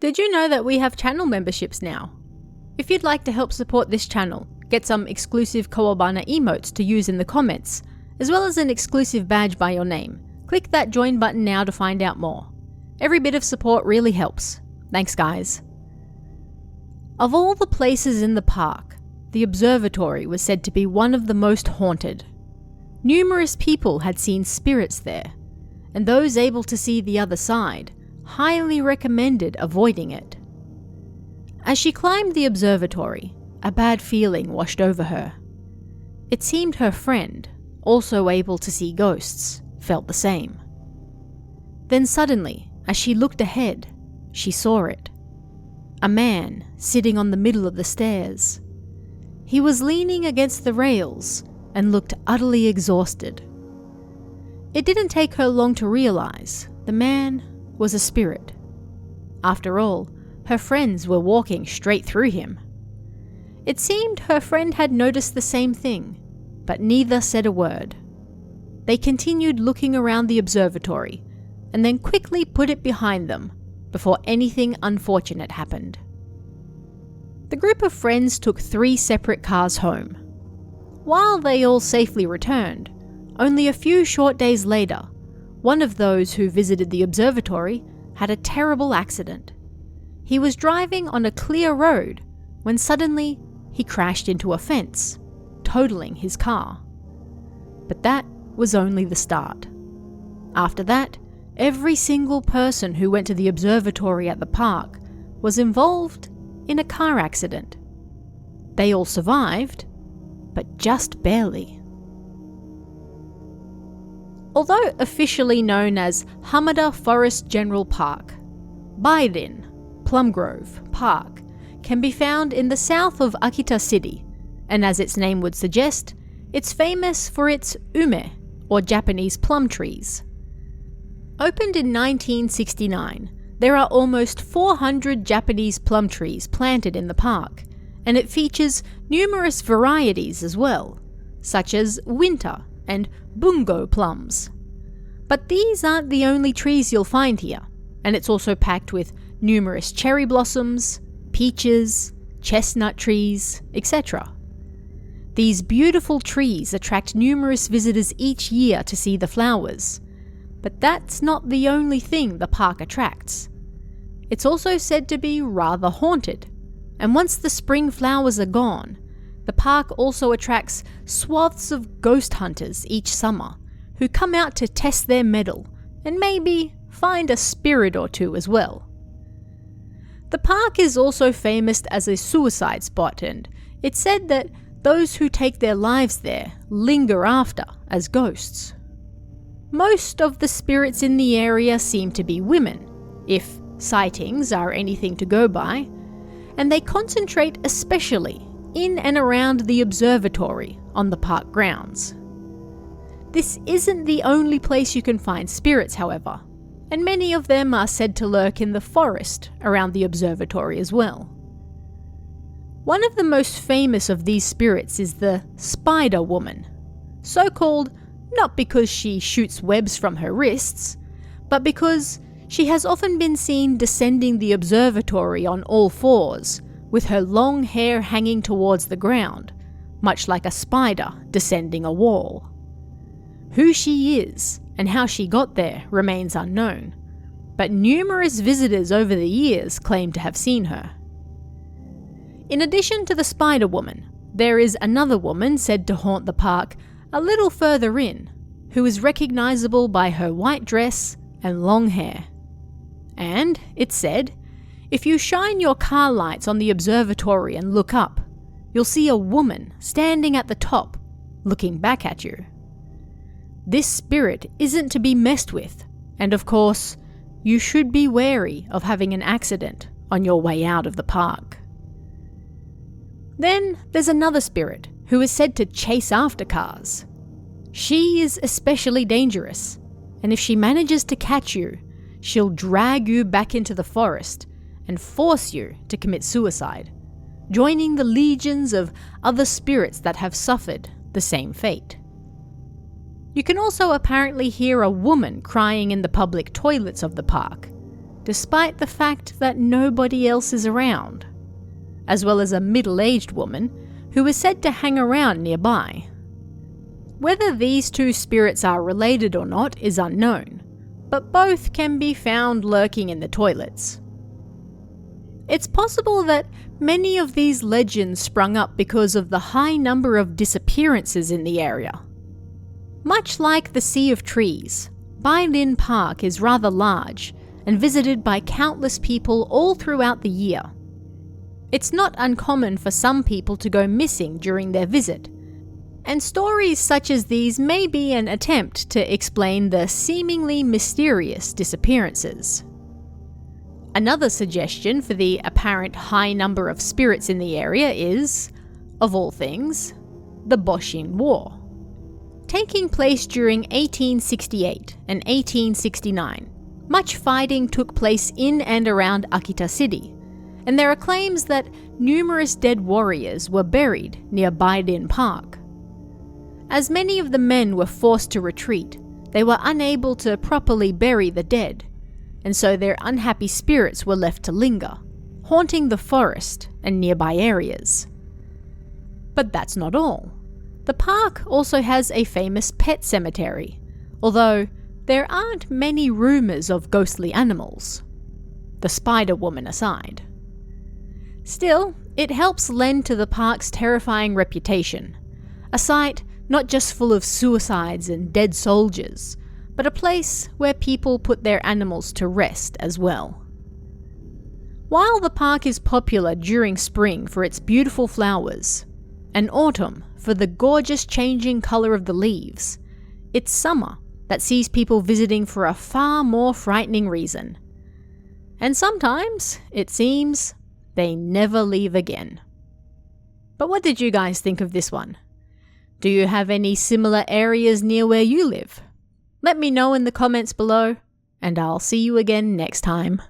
Did you know that we have channel memberships now? If you'd like to help support this channel, get some exclusive Kawabana emotes to use in the comments, as well as an exclusive badge by your name, click that join button now to find out more. Every bit of support really helps. Thanks guys. Of all the places in the park, the observatory was said to be one of the most haunted. Numerous people had seen spirits there, and those able to see the other side highly recommended avoiding it. As she climbed the observatory, a bad feeling washed over her. It seemed her friend, also able to see ghosts, felt the same. Then suddenly, as she looked ahead, she saw it. A man sitting on the middle of the stairs. He was leaning against the rails and looked utterly exhausted. It didn't take her long to realize the man was a spirit. After all, her friends were walking straight through him. It seemed her friend had noticed the same thing, but neither said a word. They continued looking around the observatory and then quickly put it behind them before anything unfortunate happened. The group of friends took 3 separate cars home. While they all safely returned, only a few short days later, one of those who visited the observatory had a terrible accident. He was driving on a clear road when suddenly he crashed into a fence, totaling his car. But that was only the start. After that, every single person who went to the observatory at the park was involved in a car accident. They all survived, but just barely. Although officially known as Hamada Forest General Park, Bairin, Plum Grove Park, can be found in the south of Akita City, and as its name would suggest, it's famous for its ume, or Japanese plum trees. Opened in 1969, there are almost 400 Japanese plum trees planted in the park, and it features numerous varieties as well, such as winter and bungo plums. But these aren't the only trees you'll find here, and it's also packed with numerous cherry blossoms, peaches, chestnut trees, etc. These beautiful trees attract numerous visitors each year to see the flowers, but that's not the only thing the park attracts. It's also said to be rather haunted, and once the spring flowers are gone, the park also attracts swaths of ghost hunters each summer who come out to test their mettle and maybe find a spirit or two as well. The park is also famous as a suicide spot, and it's said that those who take their lives there linger after as ghosts. Most of the spirits in the area seem to be women, if sightings are anything to go by, and they concentrate especially in and around the observatory on the park grounds. This isn't the only place you can find spirits, however, and many of them are said to lurk in the forest around the observatory as well. One of the most famous of these spirits is the Spider Woman, so called not because she shoots webs from her wrists, but because she has often been seen descending the observatory on all fours, with her long hair hanging towards the ground, much like a spider descending a wall. Who she is and how she got there remains unknown, but numerous visitors over the years claim to have seen her. In addition to the Spider Woman, there is another woman said to haunt the park a little further in, who is recognizable by her white dress and long hair. And, it's said, if you shine your car lights on the observatory and look up, you'll see a woman standing at the top, looking back at you. This spirit isn't to be messed with, and of course, you should be wary of having an accident on your way out of the park. Then there's another spirit who is said to chase after cars. She is especially dangerous, and if she manages to catch you, she'll drag you back into the forest and force you to commit suicide, joining the legions of other spirits that have suffered the same fate. You can also apparently hear a woman crying in the public toilets of the park, despite the fact that nobody else is around, as well as a middle-aged woman who is said to hang around nearby. Whether these two spirits are related or not is unknown, but both can be found lurking in the toilets. It's possible that many of these legends sprung up because of the high number of disappearances in the area. Much like the Sea of Trees, Bai Lin Park is rather large and visited by countless people all throughout the year. It's not uncommon for some people to go missing during their visit, and stories such as these may be an attempt to explain the seemingly mysterious disappearances. Another suggestion for the apparent high number of spirits in the area is, of all things, the Boshin War. Taking place during 1868 and 1869, much fighting took place in and around Akita City, and there are claims that numerous dead warriors were buried near Bai Lin Park. As many of the men were forced to retreat, they were unable to properly bury the dead, and so their unhappy spirits were left to linger, haunting the forest and nearby areas. But that's not all. The park also has a famous pet cemetery, although there aren't many rumours of ghostly animals, the Spider Woman aside. Still, it helps lend to the park's terrifying reputation, a site not just full of suicides and dead soldiers, but a place where people put their animals to rest as well. While the park is popular during spring for its beautiful flowers, and autumn for the gorgeous changing colour of the leaves, it's summer that sees people visiting for a far more frightening reason. And sometimes, it seems, they never leave again. But what did you guys think of this one? Do you have any similar areas near where you live? Let me know in the comments below, and I'll see you again next time.